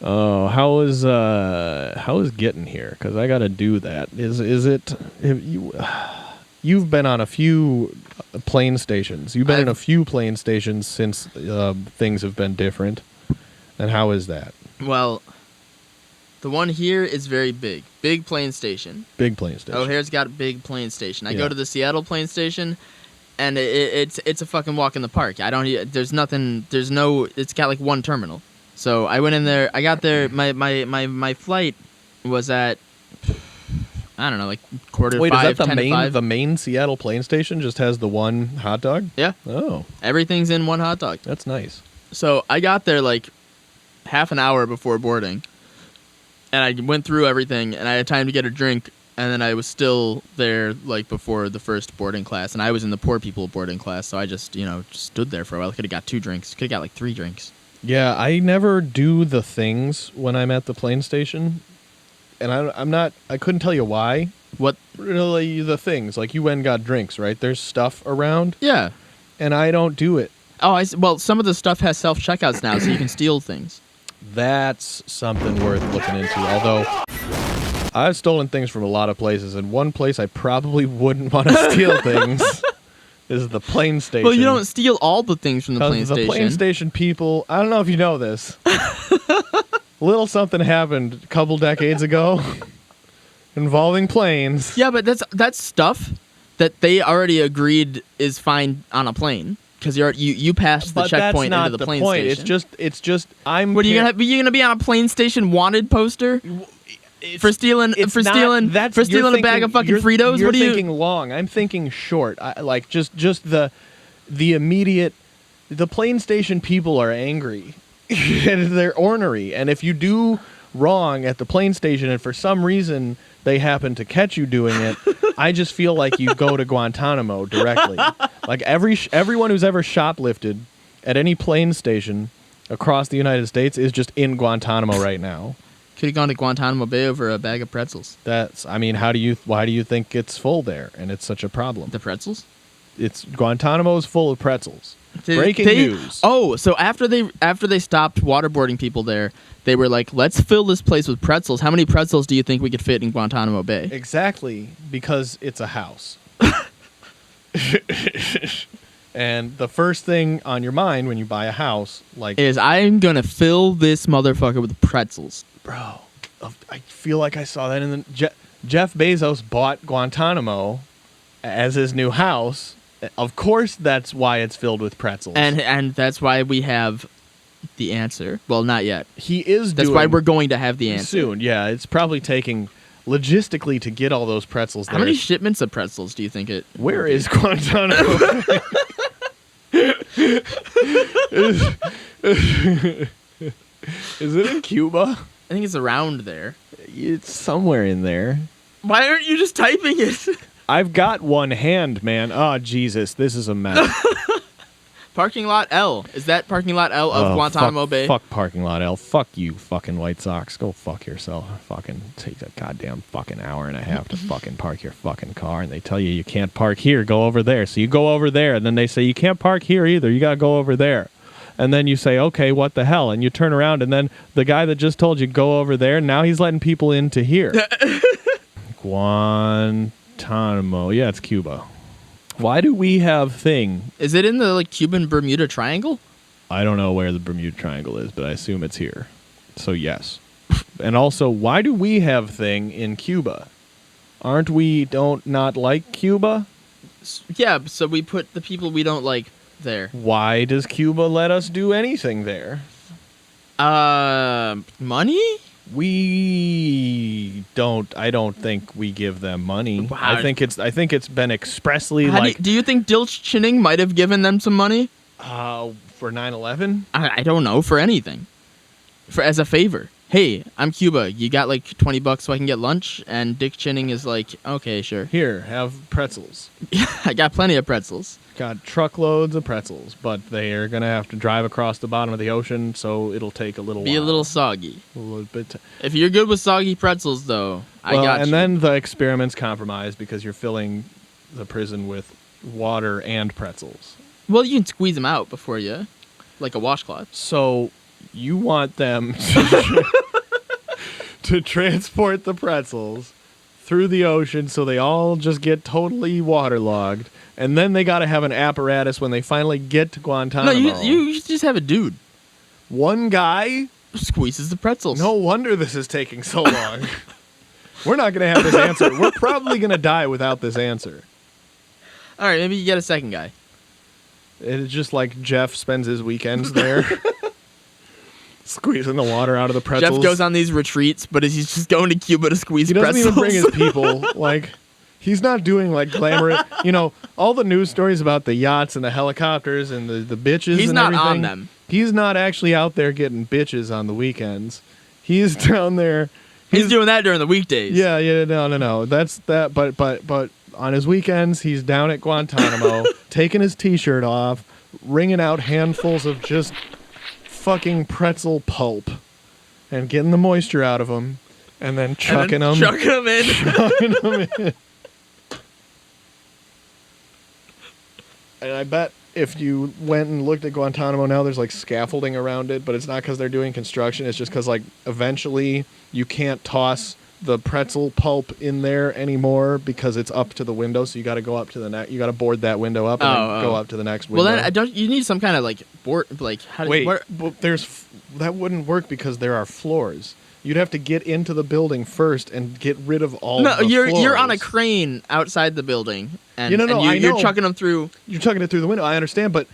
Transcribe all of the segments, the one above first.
Oh, how is getting here? Because I got to do that. You've been on a few plane stations. You've been in a few plane stations since things have been different. And how is that? Well, the one here is very big. Big plane station. Big plane station. O'Hare's got a big plane station. I go to the Seattle plane station, and it's a fucking walk in the park. It's got like one terminal. So I went in there. I got there. My flight was at, I don't know, like quarter Wait, 5, is that 10 to 5. The main Seattle plane station just has the one hot dog? Yeah. Oh. Everything's in one hot dog. That's nice. So I got there like half an hour before boarding, and I went through everything, and I had time to get a drink, and then I was still there like before the first boarding class, and I was in the poor people boarding class, so I just stood there for a while. I could have got 2 drinks. Could have got like 3 drinks. Yeah, I never do the things when I'm at the plane station, and I couldn't tell you why. What? Really, the things. Like, you went and got drinks, right? There's stuff around. Yeah. And I don't do it. Oh, well, some of the stuff has self-checkouts now, so you can steal things. That's something worth looking into, although I've stolen things from a lot of places, and one place I probably wouldn't want to steal things is the plane station. Well, you don't steal all the things from the plane station. The plane station people, I don't know if you know this. Little something happened a couple decades ago involving planes. Yeah, but that's stuff that they already agreed is fine on a plane because you passed the checkpoint into the plane station. It's just I'm. What are you gonna be on a plane station wanted poster? For stealing a bag of fucking Fritos? You're thinking long. I'm thinking short. Just the immediate. The plane station people are angry. They're ornery, and if you do wrong at the plane station, and for some reason they happen to catch you doing it, I just feel like you go to Guantanamo directly. Like everyone who's ever shoplifted at any plane station across the United States is just in Guantanamo right now. Could have gone to Guantanamo Bay over a bag of pretzels. Why do you think it's full there and it's such a problem? The pretzels? Guantanamo's full of pretzels. Breaking news. Oh, so after they stopped waterboarding people there, they were like, let's fill this place with pretzels. How many pretzels do you think we could fit in Guantanamo Bay? Exactly, because it's a house. And the first thing on your mind when you buy a house, is I'm going to fill this motherfucker with pretzels. Bro, I feel like I saw that in the... Jeff Bezos bought Guantanamo as his new house. Of course that's why it's filled with pretzels. And that's why we have the answer. Well, not yet. That's why we're going to have the answer. Soon, yeah. It's probably taking... logistically to get all those pretzels there. How many shipments of pretzels do you think it... Where is Guantanamo Bay? Is it in Cuba? I think it's around there. It's somewhere in there. Why aren't you just typing it? I've got one hand, man. Oh, Jesus. This is a mess. Parking lot L. Is that parking lot L of Guantanamo Bay? Fuck parking lot L. Fuck you, fucking White Sox. Go fuck yourself. Fucking take a goddamn fucking hour and a half to fucking park your fucking car, and they tell you can't park here. Go over there. So you go over there, and then they say you can't park here either. You gotta go over there. And then you say, okay, what the hell? And you turn around, and then the guy that just told you go over there, now he's letting people into here. Guantanamo. Yeah, it's Cuba. Why do we have thing? Is it in the Cuban Bermuda Triangle? I don't know where the Bermuda Triangle is, but I assume it's here. So yes. And also, why do we have thing in Cuba? Aren't we not like Cuba? Yeah, so we put the people we don't like there. Why does Cuba let us do anything there? Money? I don't think we give them money. Wow. I think it's been expressly do you think Dilch Chinning might have given them some money? For 9/11? I don't know, for anything. As a favor. Hey, I'm Cuba. You got $20 so I can get lunch? And Dick Chinning is like, okay, sure. Here, have pretzels. I got plenty of pretzels. Got truckloads of pretzels, but they are going to have to drive across the bottom of the ocean, so it'll take a little while. Be a little soggy. A little bit. If you're good with soggy pretzels, though, I got you. And then the experiment's compromised because you're filling the prison with water and pretzels. Well, you can squeeze them out before you, like a washcloth. So you want them to transport the pretzels through the ocean so they all just get totally waterlogged. And then they got to have an apparatus when they finally get to Guantanamo. No, you just have a dude. One guy Squeezes the pretzels. No wonder this is taking so long. We're not going to have this answer. We're probably going to die without this answer. All right, maybe you get a second guy. It's just like Jeff spends his weekends there. Squeezing the water out of the pretzels. Jeff goes on these retreats, but he's just going to Cuba to squeeze pretzels. He doesn't even bring his people. Like, he's not doing like glamorous. You know, all the news stories about the yachts and the helicopters and the bitches. He's and not everything. on them. He's not actually out there getting bitches on the weekends. He's down there. He's doing that during the weekdays. Yeah, no. That's that. But on his weekends, he's down at Guantanamo, taking his T-shirt off, wringing out handfuls of just fucking pretzel pulp, and getting the moisture out of them, and then chucking them. Chucking them in. Chucking them in. And I bet if you went and looked at Guantanamo now, there's like scaffolding around it, but it's not because they're doing construction. It's just because like eventually you can't toss the pretzel pulp in there anymore because it's up to the window. So you got to go up to the next. You got to board that window up and then go up to the next window. Well, then you need some kind of like board. Like how do that wouldn't work because there are floors. You'd have to get into the building first and get rid of all. No, the you're on a floors. crane outside the building, and I know. You're chucking them through. You're chucking it through the window. I understand, but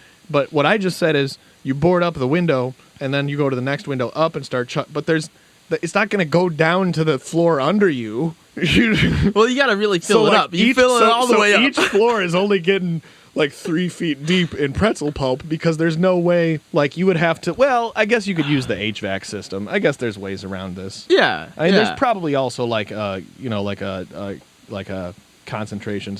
what I just said is you board up the window and then you go to the next window up and start But it's not going to go down to the floor under you. Well, you got to really fill it up. You fill it all the way up. Each floor is only getting like 3 feet deep in pretzel pulp because there's no way. Like you would have to. Well, I guess you could use the HVAC system. I guess there's ways around this. Yeah. I mean, there's probably also like a concentration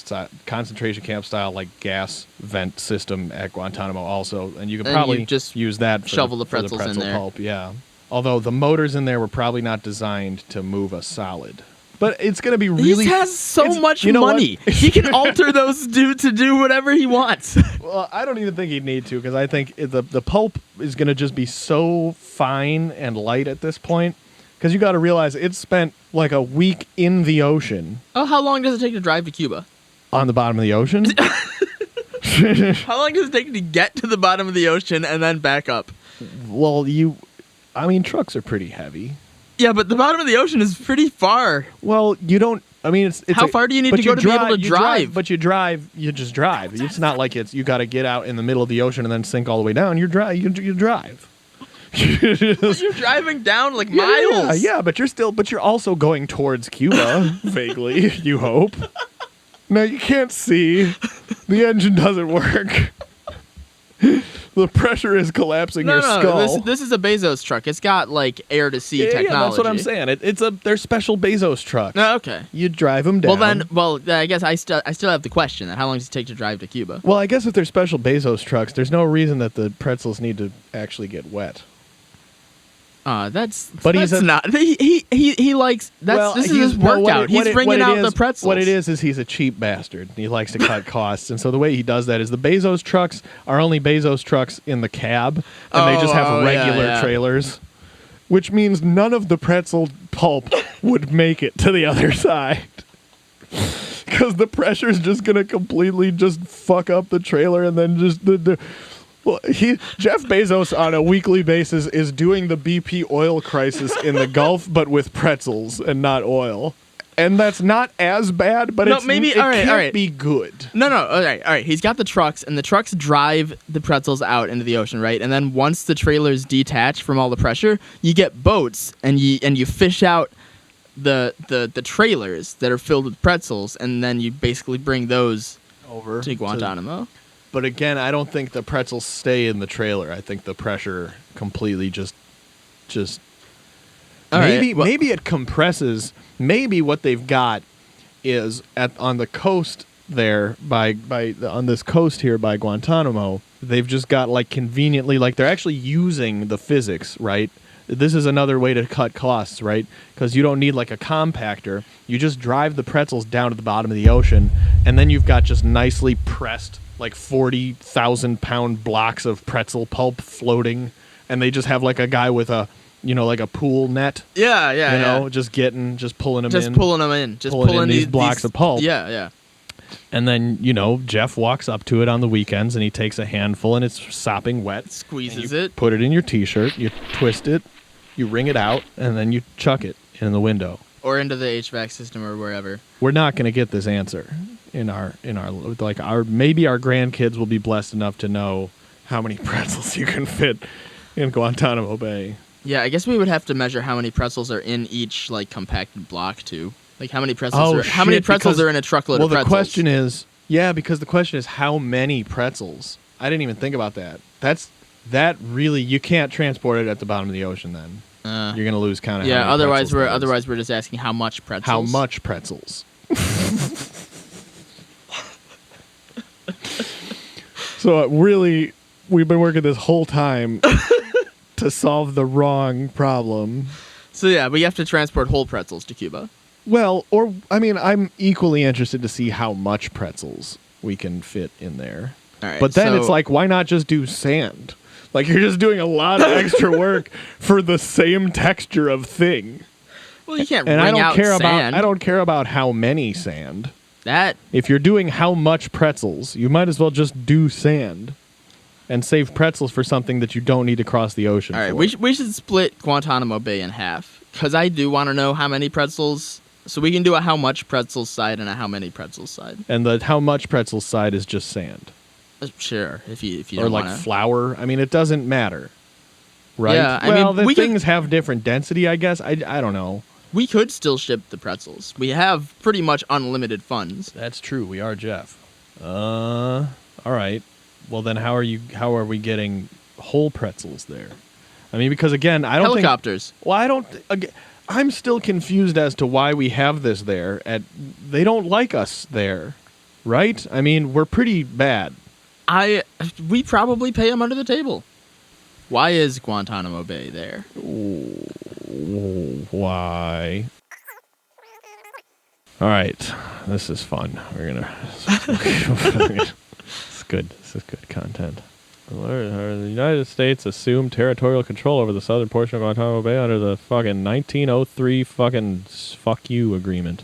camp style like gas vent system at Guantanamo also, and you could probably you just use that for shovel the for pretzels in pretzel there. pulp. Yeah. Although the motors in there were probably not designed to move a solid. But it's going to be really... He has so much you know money. He can alter those to do whatever he wants. Well, I don't even think he'd need to because I think the pulp is going to just be so fine and light at this point because you got to realize it spent like a week in the ocean. Oh, how long does it take to drive to Cuba? On the bottom of the ocean? How long does it take to get to the bottom of the ocean and then back up? Well, trucks are pretty heavy. Yeah, but the bottom of the ocean is pretty far. Well, you don't. I mean, it's how far do you need to go to be able to drive? But you just drive. It's not like you got to get out in the middle of the ocean and then sink all the way down. You drive. You drive. You're driving down like miles. Yeah, but you're also going towards Cuba, vaguely. You hope. No, you can't see. The engine doesn't work. The pressure is collapsing your skull. This is a Bezos truck. It's got like air to sea technology. Yeah, that's what I'm saying. They're special Bezos trucks. Oh, okay. You drive them down. Well, I guess I still have the question: then how long does it take to drive to Cuba? Well, I guess if they're special Bezos trucks, there's no reason that the pretzels need to actually get wet. This is his workout. He's bringing out the pretzels. What it is he's a cheap bastard. He likes to cut costs, and so the way he does that is the Bezos trucks are only Bezos trucks in the cab, and they just have regular trailers, which means none of the pretzel pulp would make it to the other side. Because the pressure is just going to completely just fuck up the trailer, and then just Well, Jeff Bezos on a weekly basis is doing the BP oil crisis in the Gulf, but with pretzels and not oil. And that's not as bad, but it can't be good. No, all right. He's got the trucks, and the trucks drive the pretzels out into the ocean, right? And then once the trailers detach from all the pressure, you get boats, and you fish out the trailers that are filled with pretzels, and then you basically bring those over to Guantanamo. But again, I don't think the pretzels stay in the trailer. I think the pressure completely just maybe it compresses. Maybe what they've got is on the coast there on this coast here by Guantanamo, they've just got like conveniently like they're actually using the physics, right? This is another way to cut costs, right? Because you don't need like a compactor. You just drive the pretzels down to the bottom of the ocean, and then you've got just nicely pressed like 40,000-pound blocks of pretzel pulp floating, and they just have like a guy with a, like a pool net. Yeah. Just pulling them Just in. pulling them in. Just pulling in pulling these blocks of pulp. Yeah. And then, Jeff walks up to it on the weekends and he takes a handful and it's sopping wet. Squeezes you it. Put it in your T-shirt, you twist it, you wring it out, and then you chuck it in the window. Or into the HVAC system or wherever. We're not going to get this answer maybe our grandkids will be blessed enough to know how many pretzels you can fit in Guantanamo Bay. Yeah, I guess we would have to measure how many pretzels are in each compacted block too. Like how many pretzels how many pretzels are in a truckload of pretzels? Well, the question is, because the question is how many pretzels. I didn't even think about that. That really, you can't transport it at the bottom of the ocean then. You're going to lose count of how many otherwise we're just asking how much pretzels. How much pretzels? So really, we've been working this whole time to solve the wrong problem. So yeah, we have to transport whole pretzels to Cuba. Well, I'm equally interested to see how much pretzels we can fit in there. All right, but then it's like, why not just do sand? Like, you're just doing a lot of extra work for the same texture of thing. Well, you can't and wring out sand. I don't care about how many sand. That if you're doing how much pretzels, you might as well just do sand and save pretzels for something that you don't need to cross the ocean. All right, for. we should split Guantanamo Bay in half because I do want to know how many pretzels. So we can do a how much pretzels side and a how many pretzels side. And the how much pretzels side is just sand. Sure, if you or don't like wanna. flour. I mean, it doesn't matter, right? Yeah, the things have different density. I guess I don't know. We could still ship the pretzels. We have pretty much unlimited funds. That's true. We are Jeff. All right. Well, then how are we getting whole pretzels there? I mean, because again, I don't helicopters. I'm still confused as to why we have this there. They don't like us there, right? I mean, we're pretty bad. We probably pay them under the table. Why is Guantanamo Bay there? Why? All right, this is fun. We're gonna. It's good. This is good content. The United States assumed territorial control over the southern portion of Guantanamo Bay under the fucking 1903 fucking fuck you agreement,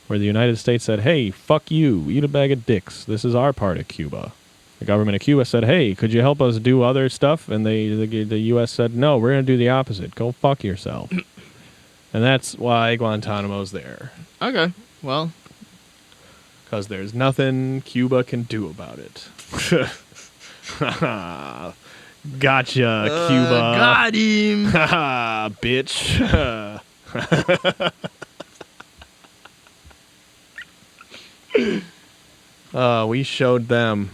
where the United States said, "Hey, fuck you, eat a bag of dicks. This is our part of Cuba." The government of Cuba said, "Hey, could you help us do other stuff?" And the U.S. said, "No, we're going to do the opposite. Go fuck yourself." And that's why Guantanamo's there. Okay, well. Because there's nothing Cuba can do about it. Gotcha, Cuba. Got him. Bitch. We showed them